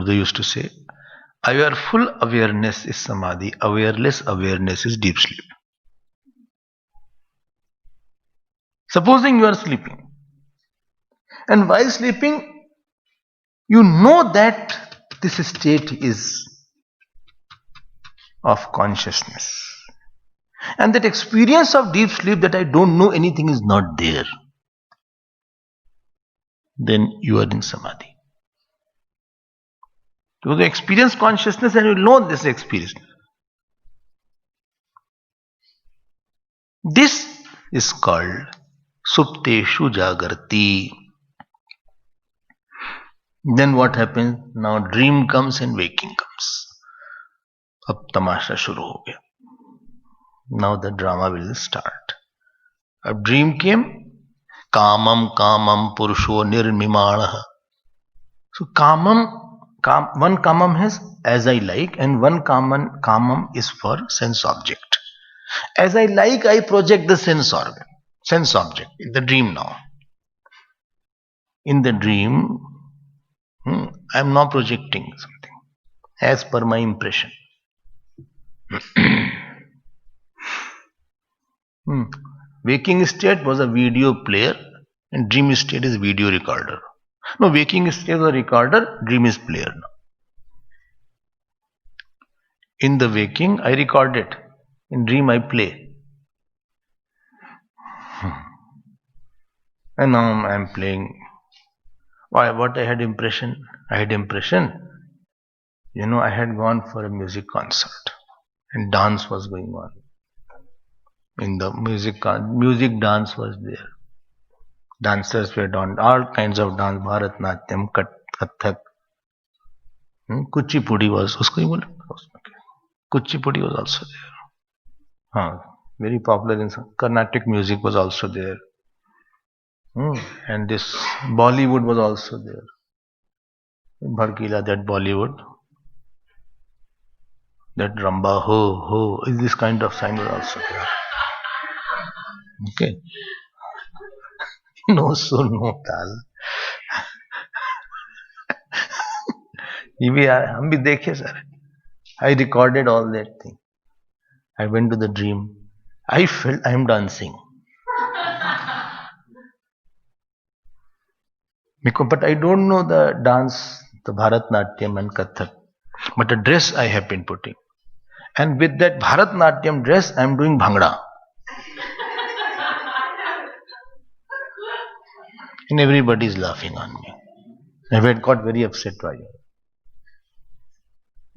Guru used to say, our full awareness is samadhi, awareless awareness is deep sleep. Supposing you are sleeping, and while sleeping, you know that this state is of consciousness. And that experience of deep sleep, that I don't know anything, is not there. Then you are in samadhi. You experience consciousness and you know this experience. This is called Supteshu Jagarti. Then what happens? Now dream comes and waking comes. Ab tamasha shuru ho gaya. Now the drama will start. A dream came. Kamam kamam purusho nirmimana. So kamam, one kamam has as I like, and one kamam is for sense object. As I like, I project the sense object in the dream now. In the dream, I am now projecting something as per my impression. Waking state was a video player and dream state is video recorder. No, waking state is a recorder, dream is player now. In the waking, I record it. In dream, I play. And now I am playing. Why? What I had impression? I had gone for a music concert and dance was going on. In the music dance was there. Dancers were done, all kinds of dance, Bharatnatyam, Kathak. Kuchipudi was, Kuchipudi was also there. Very popular in Carnatic music was also there. And this Bollywood was also there. Bharkila, that Bollywood. That Ramba, ho, this kind of sign was also there. Okay. No sur, no tal. हम भी देखे sir. I recorded all that thing. I went to the dream. I felt I am dancing. But I don't know the dance, the Bharatnatyam and Kathak. But a dress I have been putting. And with that Bharatnatyam dress, I am doing Bhangra. And everybody is laughing on me. I had got very upset by it.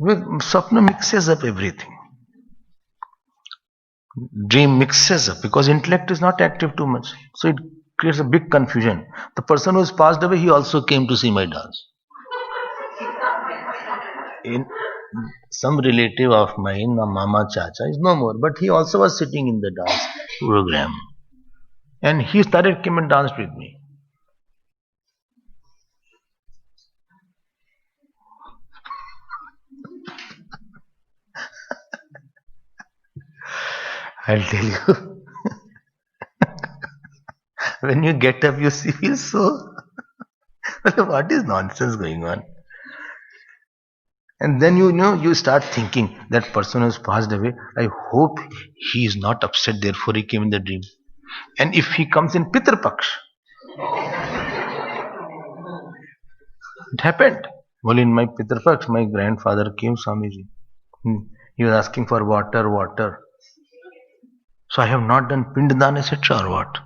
Swapna mixes up everything. Dream mixes up because intellect is not active too much. So it creates a big confusion. The person who has passed away, he also came to see my dance. In some relative of mine, a Mama Chacha, is no more, but he also was sitting in the dance program. And he started, came and danced with me. I'll tell you. When you get up, you feel so. What is nonsense going on? And then you start thinking that person has passed away. I hope he is not upset, therefore he came in the dream. And if he comes in Pitr Paksh, it happened. Well, in my Pitr Paksh, my grandfather came, Swamiji. He was asking for water. So I have not done Pinddan, etc. or what?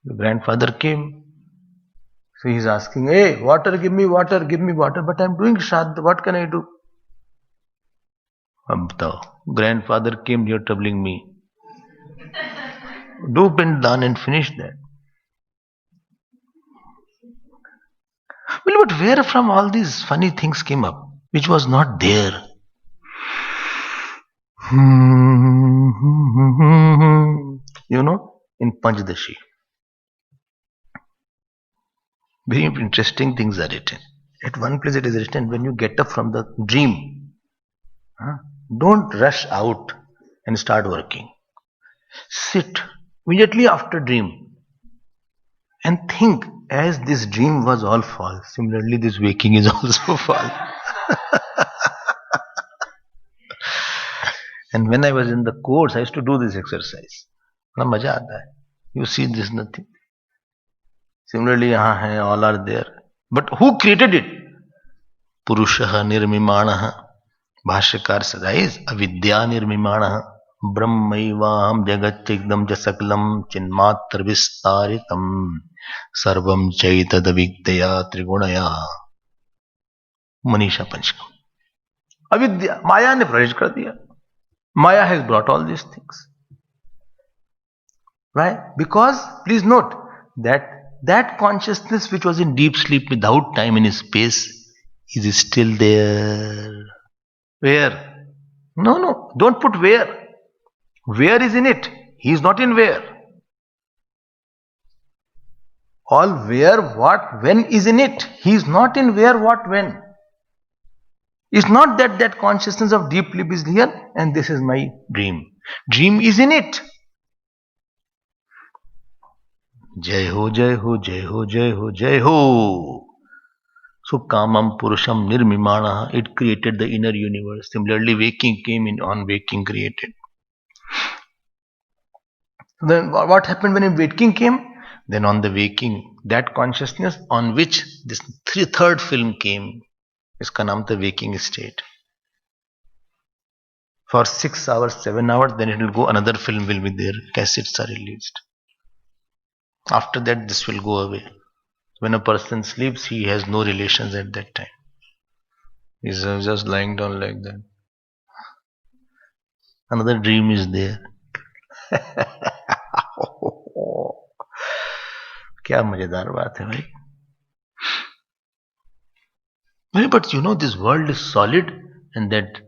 The grandfather came. So he is asking, hey, water, give me water. But I am doing Shraddha, what can I do? The grandfather came here troubling me. Do Pinddan and finish that. Well, but where from all these funny things came up, which was not there? In Panchdashi. Very interesting things are written. At one place it is written, when you get up from the dream, don't rush out and start working. Sit immediately after dream and think as this dream was all false, similarly this waking is also false. And when I was in the course, I used to do this exercise. बड़ा मजा आता है. You see this nothing. Similarly, यहाँ है, all are there. But who created it? Purushah nirmimanah. भाष्यकार सदाइज अविद्या निर्मिमाणः ब्रह्मैवाहं जगच्चिदं च सकलं चिन्मात्र विस्तारितं सर्वं चैतदविद्यया त्रिगुणया. मनीषा पंचकम. अविद्या, माया ने प्रवेश कर दिया. Maya has brought all these things. Right? Because, please note, that consciousness which was in deep sleep without time and space is still there. Where? No, don't put where. Where is in it. He is not in where. All where, what, when is in it. He is not in where, what, when. It's not that consciousness of deep sleep is here and this is my dream. Dream is in it. Jai ho, jai ho, jai ho, jai ho, jai ho. So kamam purusham nirmimana. It created the inner universe. Similarly, waking came in on waking created. Then what happened when waking came? Then on the waking, that consciousness on which this third film came, इसका नाम था waking state. For 6 hours, 7 hours, then it will go, another film will be there, cassettes are released. After that, this will go away. When a person sleeps, he has no relations at that time. He's just lying down like that. Another dream is there. क्या मजेदार बात है भाई. But you know, this world is solid, and that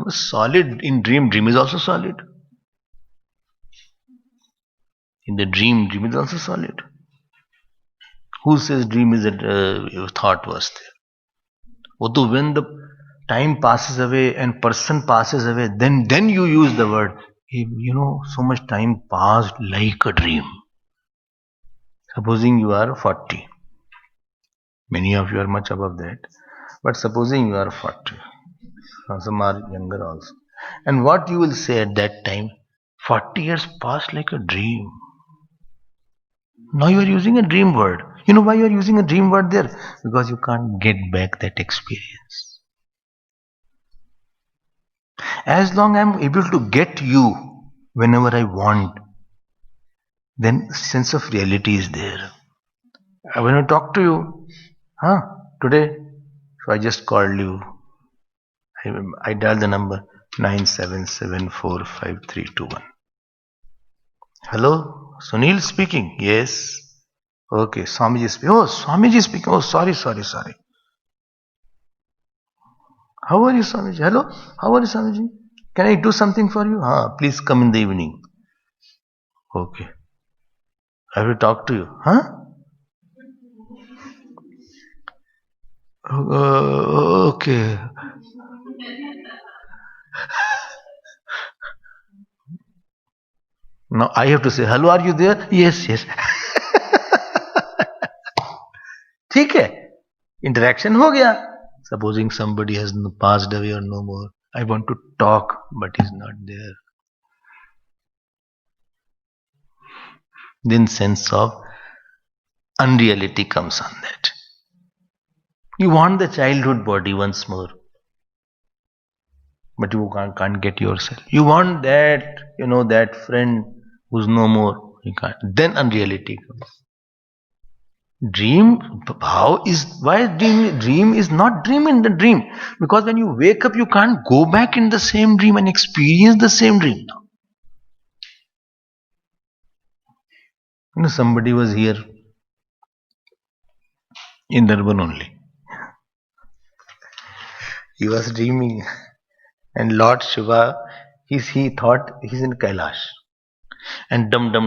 solid in dream is also solid. In the dream is also solid. Who says dream is a thought was there? Although when the time passes away and person passes away, then you use the word. You know, so much time passed like a dream. Supposing you are 40. Many of you are much above that. But supposing you are 40, some are younger also. And what you will say at that time, 40 years passed like a dream. Now you are using a dream word. You know why you are using a dream word there? Because you can't get back that experience. As long as I am able to get you whenever I want, then sense of reality is there. When I talk to you, today, so I just called you. I dialed the number 977453321. Hello, Sunil speaking. Yes. Okay, Swamiji speaking. Oh, Swamiji speaking. Oh, sorry. How are you, Swamiji? Hello, how are you, Swamiji? Can I do something for you? Please come in the evening. Okay. I will talk to you. Okay. Now I have to say, hello, are you there? Yes. ठीक है, interaction हो गया. Supposing somebody has passed away or no more, I want to talk, but he's not there. Then sense of unreality comes on that. You want the childhood body once more, but you can't get yourself. You want that, that friend who's no more. You can't. Then unreality comes. Dream, why dream is not dream in the dream? Because when you wake up, you can't go back in the same dream and experience the same dream now. Somebody was here in Durban only. He was dreaming, and Lord Shiva, he thought he's in Kailash, and Dambru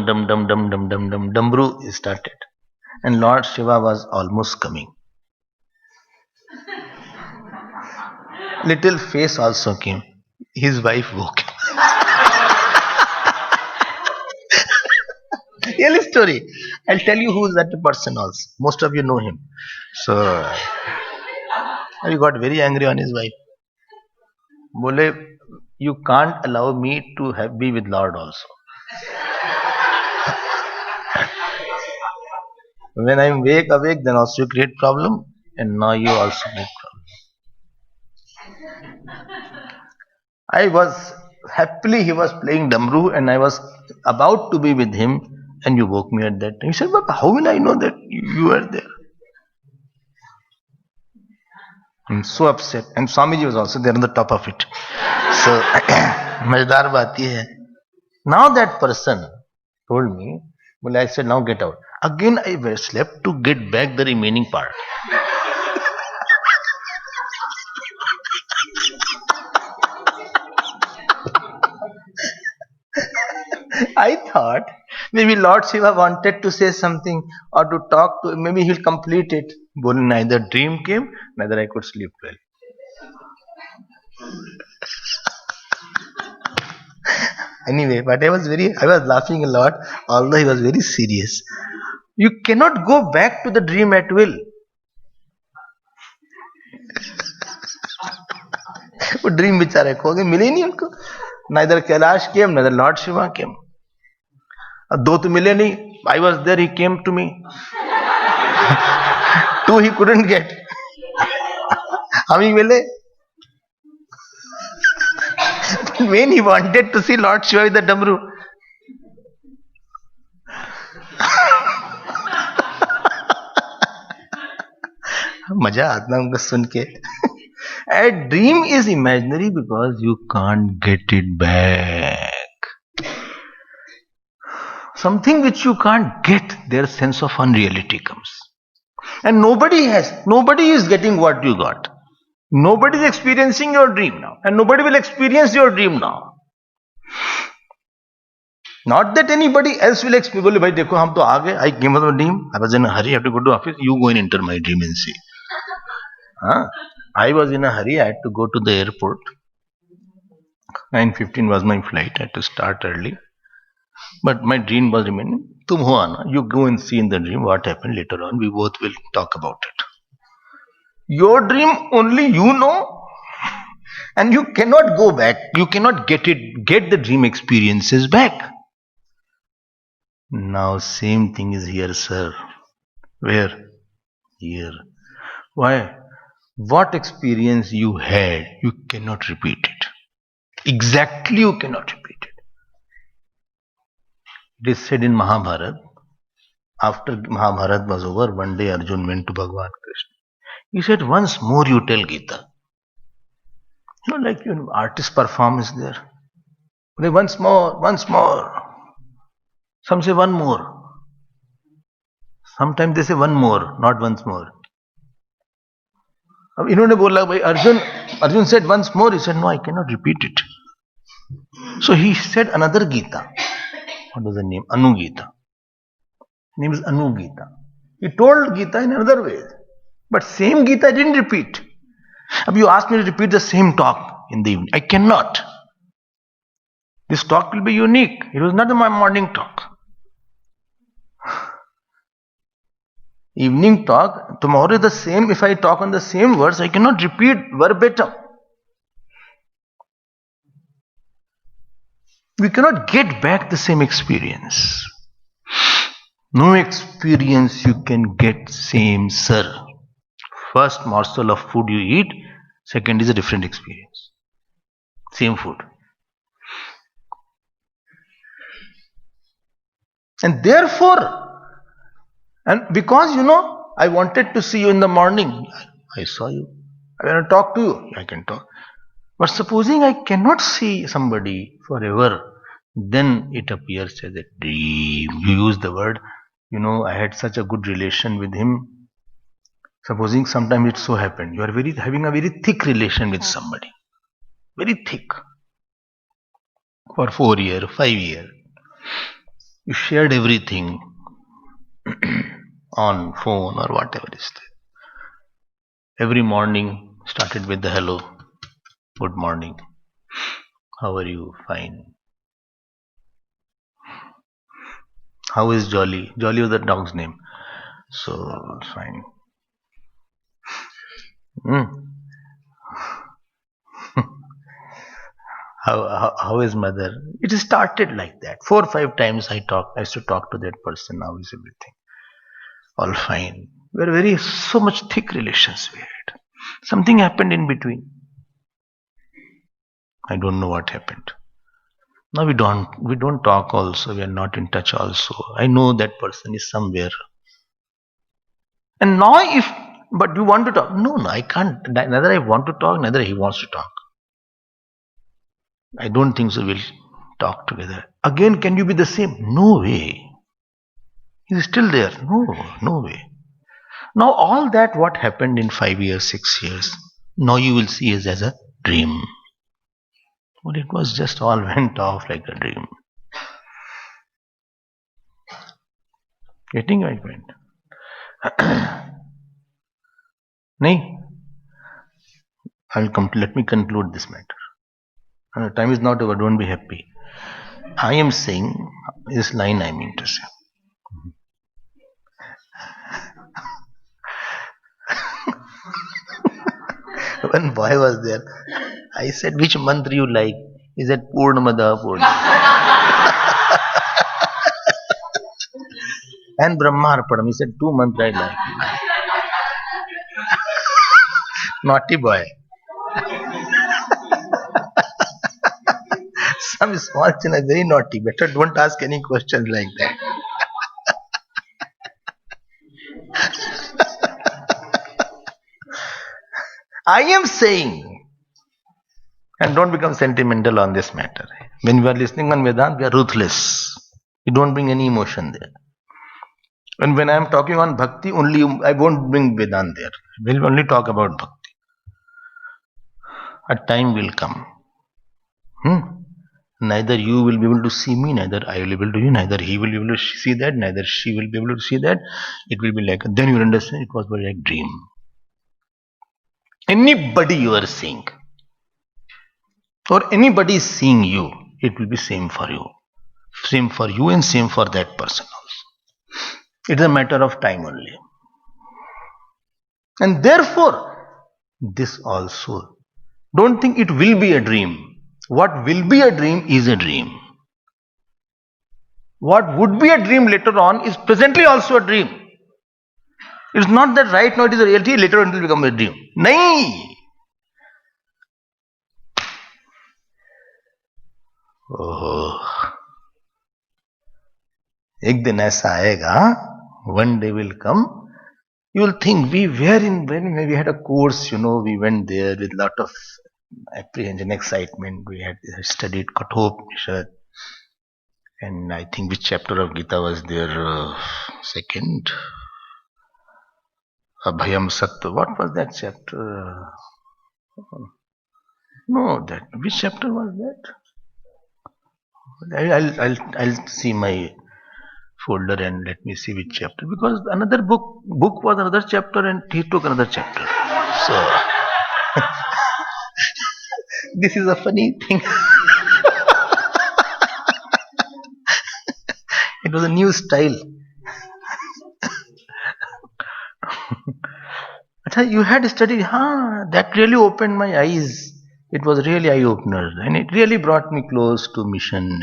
started, and Lord Shiva was almost coming. Little face also came. His wife woke him. Real story. I'll tell you who is that person also. Most of you know him. So he got very angry on his wife. Bole, you can't allow me to be with Lord also. When I'm awake, then also you create problem, and now you also create problem. I was happily he was playing Damru, and I was about to be with him, and you woke me at that time. He said, "But how will I know that you were there?" I'm so upset, and Swamiji was also there on the top of it. So, मजेदार बात ये है. Now that person told me, well, I said, now get out. Again, I slept to get back the remaining part. I thought maybe Lord Shiva wanted to say something or to talk to, maybe he'll complete it. But neither dream came, neither I could sleep well. Anyway, but I was laughing a lot, although he was very serious. You cannot go back to the dream at will. वो dream बेचारे खो गए, मिले नहीं उनको. Neither Kailash came, neither Lord Shiva came. दो तो मिले नहीं. I was there, he came to me. Two he couldn't get. हम ही मिले. When he wanted to see Lord Shiva with the Damru, मजा आता उनको सुन के. A dream is imaginary because you can't get it back. Something which you can't get, their sense of unreality comes. And nobody is getting what you got. Nobody is experiencing your dream now. And nobody will experience your dream now. Not that anybody else will experience. बोले भाई देखो हम तो आ गए. I came with a dream. I was in a hurry. I have to go to office. You go and enter my dream and see. I was in a hurry. I had to go to the airport. 9:15 was my flight. I had to start early. But my dream was remaining. तुम हो आना. You go and see in the dream what happened later on. We both will talk about it. Your dream only you know, and you cannot go back. You cannot get the dream experiences back. Now same thing is here, sir. Where? Here. Why? What experience you had, you cannot repeat it. Exactly, you cannot repeat it. It is said in Mahabharata. After Mahabharata was over, one day Arjun went to Bhagavan Krishna. He said, once more you tell Gita. Like artist performance there. Once more. Some say one more. Sometimes they say one more, not once more. अब इन्होंने बोला भाई Arjun said once more. He said, no, I cannot repeat it. So he said another Gita. What was the name? Anu Gita. Name is Anu Gita. He told Gita in another way. But same Gita I didn't repeat. If you ask me to repeat the same talk in the evening, I cannot. This talk will be unique. It was not my morning talk. Evening talk, tomorrow is the same. If I talk on the same words, I cannot repeat verbatim. We cannot get back the same experience. No experience you can get same, sir. First morsel of food you eat, second is a different experience. Same food. And therefore, and because I wanted to see you in the morning, I saw you. I want to talk to you, I can talk. But supposing I cannot see somebody forever, then it appears as a dream. You use the word, I had such a good relation with him. Supposing sometime it so happened, you are having a very thick relation with somebody. Very thick. For 4 years, 5 years. You shared everything on phone or whatever is there. Every morning started with the hello, good morning, how are you, fine. How is Jolly? Jolly was the dog's name. So, fine. Hmm. How is mother? It started like that. 4 or 5 times I used to talk to that person. How is everything? All fine. We're very so much thick relations we had. Something happened in between. I don't know what happened. Now we don't talk also. We are not in touch also. I know that person is somewhere. And now if but you want to talk? No, no, I can't. Neither I want to talk, neither he wants to talk. I don't think so. We'll talk together. Again, can you be the same? No way. He's still there. No, no way. Now, all that what happened in 5 years, 6 years, now you will see it as a dream. But it was just all went off like a dream. Getting my point? Nahi? Let me conclude this matter. Time is not over. Don't be happy. I am saying this line I mean to say. When boy was there, I said, which mantra you like? He said, Purnamada Purna. And Brahmarpadam. He said, two mantra I like. Naughty boy. Some small children are very naughty. Better don't ask any questions like that. I am saying, and don't become sentimental on this matter. When we are listening on Vedanta, we are ruthless. We don't bring any emotion there. And when I am talking on bhakti, only I won't bring Vedanta there. We'll only talk about bhakti. A time will come. Neither you will be able to see me, neither I will be able to you, neither he will be able to see that, neither she will be able to see that. It will be like, then you will understand it was very like dream. Anybody you are seeing, or anybody is seeing you, it will be same for you. Same for you and same for that person also. It is a matter of time only. And therefore, this also, don't think it will be a dream. What will be a dream is a dream. What would be a dream later on is presently also a dream. It's not that right now it is a reality, later on it will become a dream. Nahi! Oh. एक दिन ऐसा आएगा, one day will come, you will think we were in, when we had a course, we went there with lot of apprehension, excitement, we had studied Kathopanishad, and I think which chapter of Gita was there, second, Abhayam Sattva, what was that chapter? No, that, which chapter was that? I'll see my folder and let me see which chapter, because another book was another chapter and he took another chapter. So this is a funny thing. It was a new style. You had studied, that really opened my eyes. It was really eye opener, and it really brought me close to mission.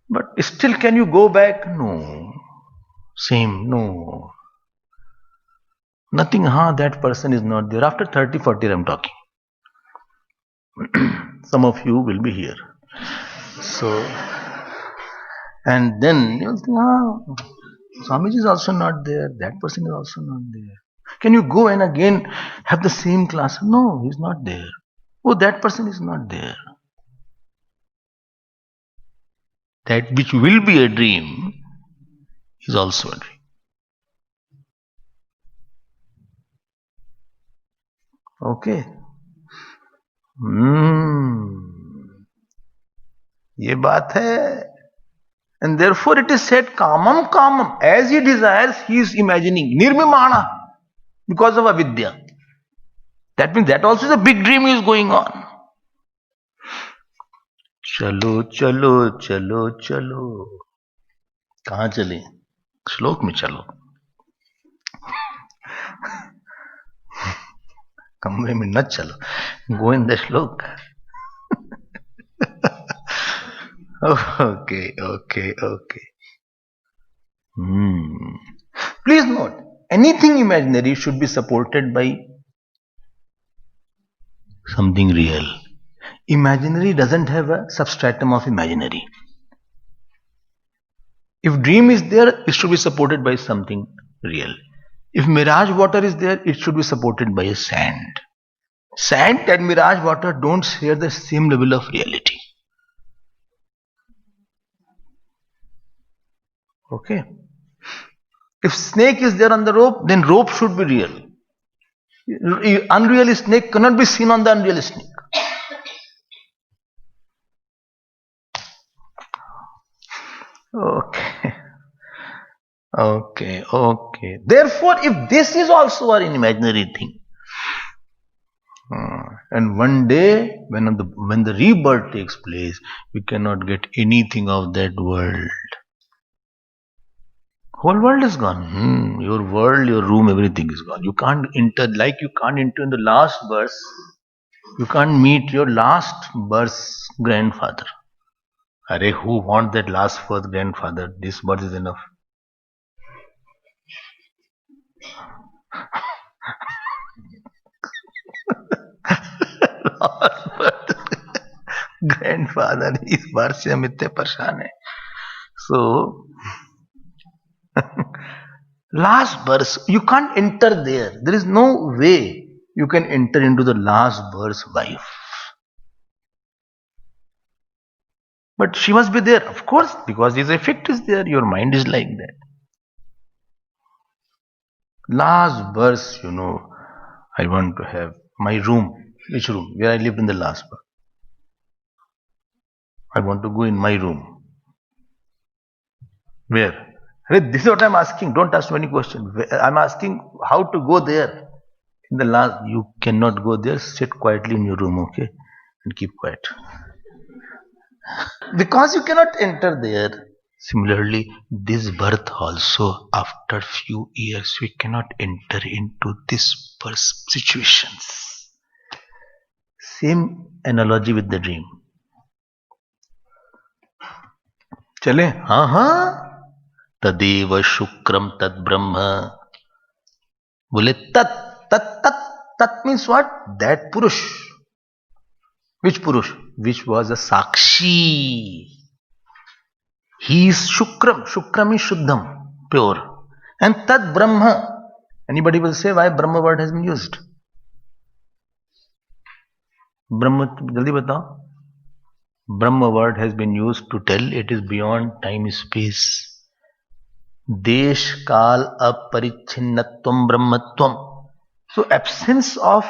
But still, can you go back? No. Same, no. Nothing, that person is not there. After 30, 40, I'm talking. Some of you will be here. So, and then you'll think, Swamiji is also not there. That person is also not there. Can you go and again have the same class? No, he's not there. Oh, that person is not there. That which will be a dream is also a dream. Okay. ये बात है. And therefore it is said, kamam kamam. As he desires, he is imagining. Nirmimana. Because of avidya. That means that also is a big dream is going on. Chalo, chalo, chalo, chalo. कहां चले? श्लोक में चलो, कमरे में न चलो. Go in the श्लोक. Okay. Please note, anything imaginary should be supported by something real. Imaginary doesn't have a substratum of imaginary. If dream is there, it should be supported by something real. If mirage water is there, it should be supported by a sand. Sand and mirage water don't share the same level of reality. Okay. If snake is there on the rope, then rope should be real. Unreal snake cannot be seen on the unreal snake. Okay. Therefore, if this is also an imaginary thing, and one day when the rebirth takes place, we cannot get anything of that world. Whole world is gone. Your world, your room, everything is gone. You can't enter, like you can't enter in the last verse. You can't meet your last birth grandfather. Arey, who wants that last birth grandfather? This birth is enough. Last birth grandfather, इस बार से हम इतने परेशान हैं. So, last birth, you can't enter there. There is no way you can enter into the last birth's wife. But she must be there, of course, because this effect is there. Your mind is like that. Last birth, I want to have my room. Which room? Where I lived in the last birth. I want to go in my room. Where? This is what I'm asking. Don't ask many questions. I'm asking how to go there. In the last, you cannot go there. Sit quietly in your room, okay? And keep quiet. Because you cannot enter there. Similarly, this birth also, after few years, we cannot enter into this birth situations. Same analogy with the dream. चले? हाँ. तदेव शुक्रम तद ब्रह्म. बोले tat means what? That Purush. Which Purush? Which was a Sakshi. He is Shukram. Shukram is Shuddham, pure. And Tad Brahma. Anybody will say why Brahma word has been used? Brahma, jaldi batao. Brahma word has been used to tell it is beyond time space. Desh Kal Aparichinnatvam Brahmatvam. So absence of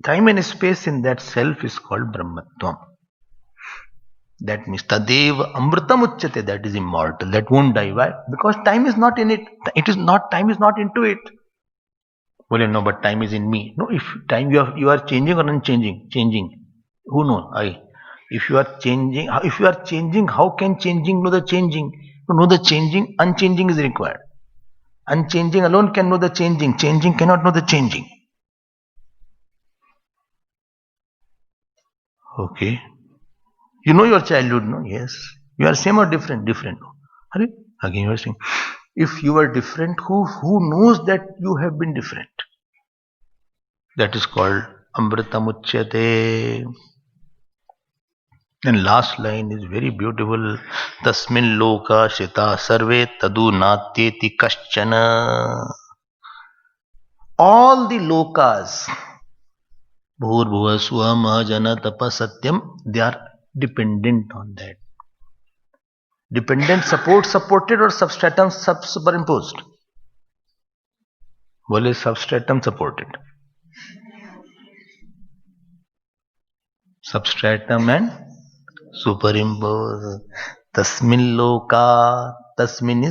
time and space in that self is called Brahmatvam. That means Tadev Amritam Uchyate, that is immortal, that won't die. Why? Because time is not in it. Time is not into it. Well, no, but time is in me. No, if time you are changing or unchanging? Changing. Who knows? If you are changing, how can changing know the changing? To know the changing, unchanging is required. Unchanging alone can know the changing. Changing cannot know the changing. Okay. You know your childhood, no? Yes. You are same or different? Different. Again you are saying, if you are different, who knows that you have been different? That is called Amritamuchyate. And last line is very beautiful. Tasmin loka shita sarve tadu natyeti kaschana. All the lokas, bhur bhuva suha mahajana tapa satyam, they are dependent on that. Dependent, supported or substratum superimposed? Bole substratum supported. Substratum and superimposed. Tasmin loka. Tasmin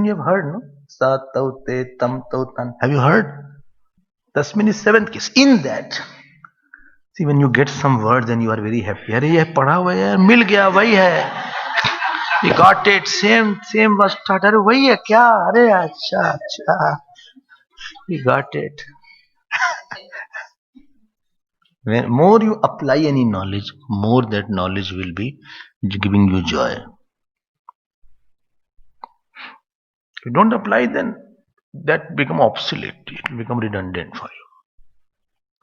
you have heard, no? Sa tau te tam tau tan. Have you heard? Tasmin is seventh case. In that, see, when you get some words and you are very happy. अरे ये पढ़ा हुआ है, मिल गया, वही है. We got it. Same was taught. अरे वही है क्या? अरे अच्छा अच्छा. We got it. When more you apply any knowledge, more that knowledge will be giving you joy. If you don't apply, then that become obsolete. It will become redundant for you.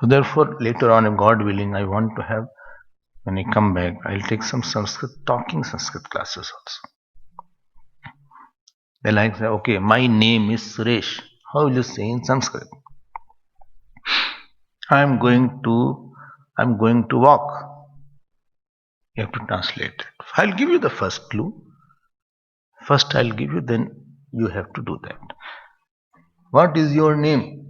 So therefore, later on, if God willing, I want to have, when I come back, I'll take some Sanskrit, talking Sanskrit classes also. They like say, okay, my name is Suresh. How will you say in Sanskrit? I'm going to walk. You have to translate it. I'll give you the first clue. First I'll give you, then you have to do that. What is your name?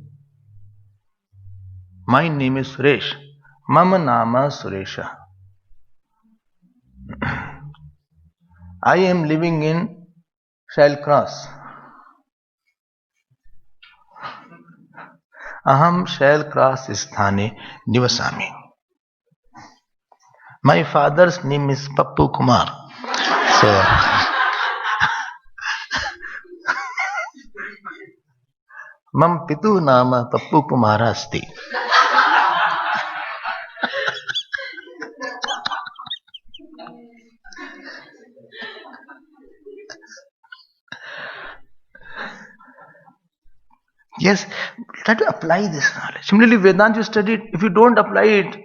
My name is Suresh. Mama nama Suresha. I am living in Shellcross. Aham Shellcross Sthane Nivasami. My father's name is Pappu Kumar. So, Mam Pitu Nama Pappu Kumara Asti. Yes, try to apply this knowledge. Similarly, Vedanta you study it. If you don't apply it,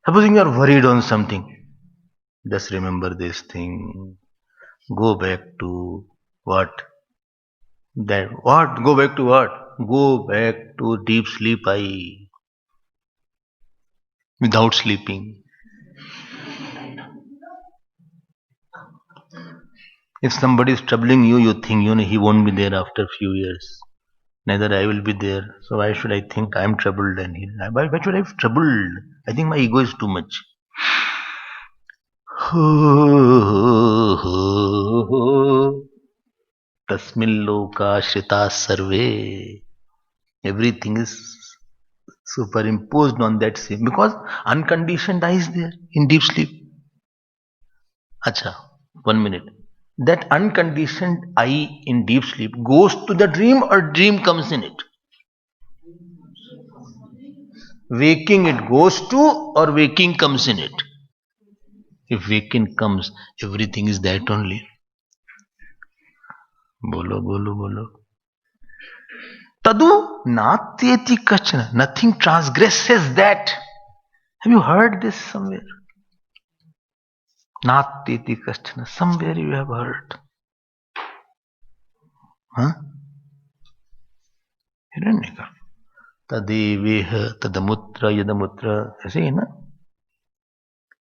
supposing you are worried on something, just remember this thing. Go back to what? That what? Go back to what? Go back to deep sleep without sleeping. If somebody is troubling you, you think he won't be there after a few years. Neither I will be there. So why should I think I am troubled and why should I be troubled? I think my ego is too much. Tasmilloka sarve. Everything is superimposed on that same because unconditioned I is there in deep sleep. Acha, 1 minute. That unconditioned I in deep sleep goes to the dream or dream comes in it? Waking it goes to or waking comes in it? If waking comes, everything is that only. Bolo, bolo, bolo. Tadu natyeti kachana. Nothing transgresses that. Have you heard this somewhere? Natyeti kachana. Somewhere you have heard. Huh? Hiranyaka. Tadeveha tadamutra yadamutra. ऐसे ही ना?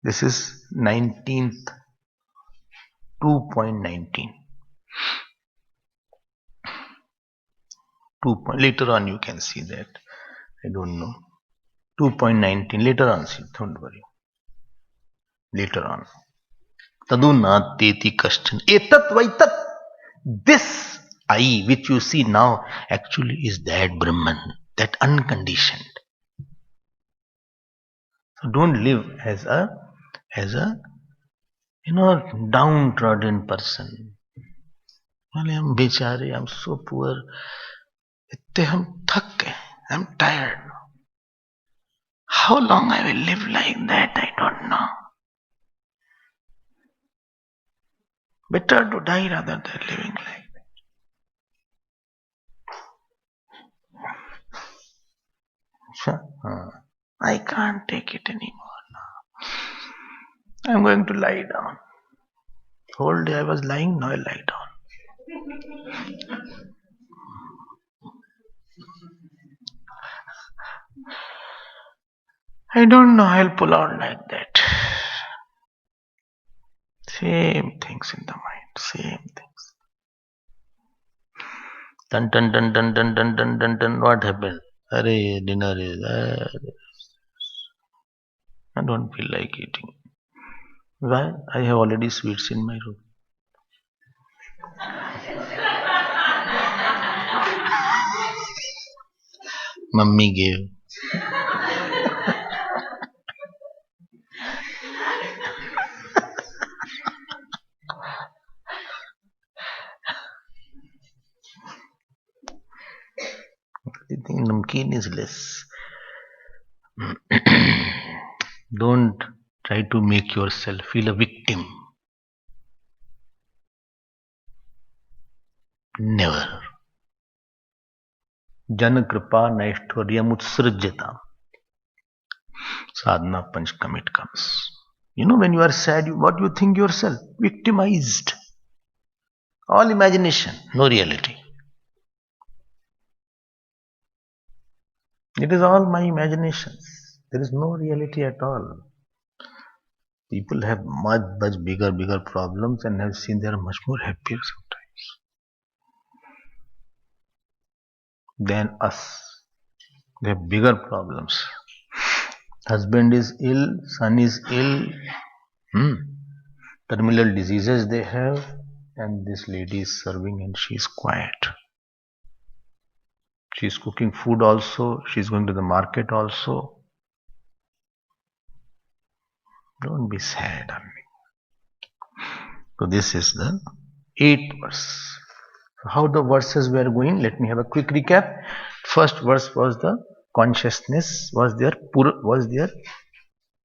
This is 19th, 2.19. Later on you can see that. I don't know. 2.19. Later on, see. Don't worry. Later on. Tadunateti kashchan. Etat vaitat. This I which you see now actually is that Brahman, that unconditioned. So don't live as a downtrodden person. I'm bechare, I'm so poor. I'm tired. How long I will live like that, I don't know. Better to die rather than living like that. I can't take it anymore now. I'm going to lie down. Whole day I was lying, now I lie down. I don't know, I'll pull out like that. Same things in the mind, same things. Dun dun dun dun dun dun dun dun dun. What happened? Arey, dinner is. I don't feel like eating. Why? I have already sweets in my room. Mummy gave. everything. Namkeen is less. Don't try to make yourself feel a victim. Never. Jana kripa naishtoryam utsrajyata. Sadhana panchkam it comes. You know, when you are sad, what you think yourself? Victimized. All imagination, no reality. It is all my imaginations. There is no reality at all. People have much bigger problems and have seen they are much more happier sometimes than us. They have bigger problems. Husband is ill, son is ill, terminal diseases they have, and this lady is serving and she is quiet. She is cooking food also, she is going to the market also. Don't be sad on me. So this is the 8th verse. How the verses were going, let me have a quick recap. First verse was the consciousness was there,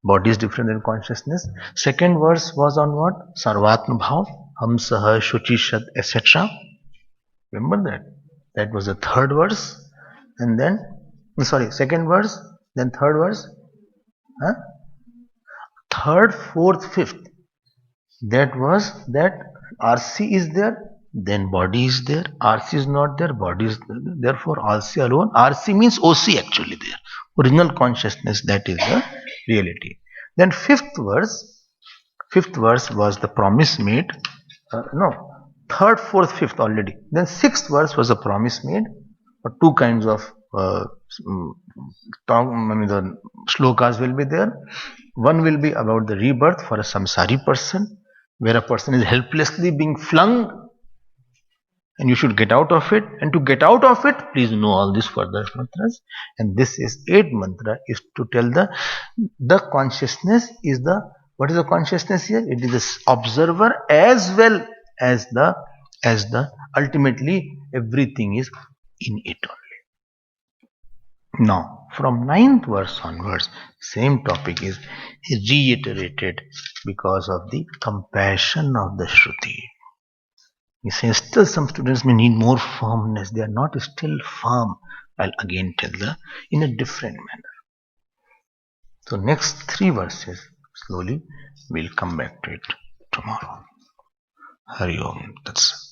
body is different than consciousness. Second verse was on what? Sarvatma bhav, ham sah, shuchi shad, etc. Remember that? That was the third verse. And then, second verse, then third verse, third, fourth, fifth. That was that RC is there, then body is there. RC is not there, body is there. Therefore, RC alone. RC means OC actually there. Original consciousness, that is the reality. Then fifth verse was the promise made. Third, fourth, fifth already. Then sixth verse was a promise made. Two kinds of the shlokas will be there. One will be about the rebirth for a samsari person, where a person is helplessly being flung and you should get out of it. And to get out of it, please know all these further mantras. And this is 8th mantra is to tell the consciousness is the, what is the consciousness here? It is the observer as well as the ultimately everything is in it only. Now, from 9th verse onwards, same topic is reiterated because of the compassion of the Shruti. He says still some students may need more firmness. They are not still firm. I'll again tell in a different manner. So next 3 verses, slowly we'll come back to it tomorrow. Hari Om. That's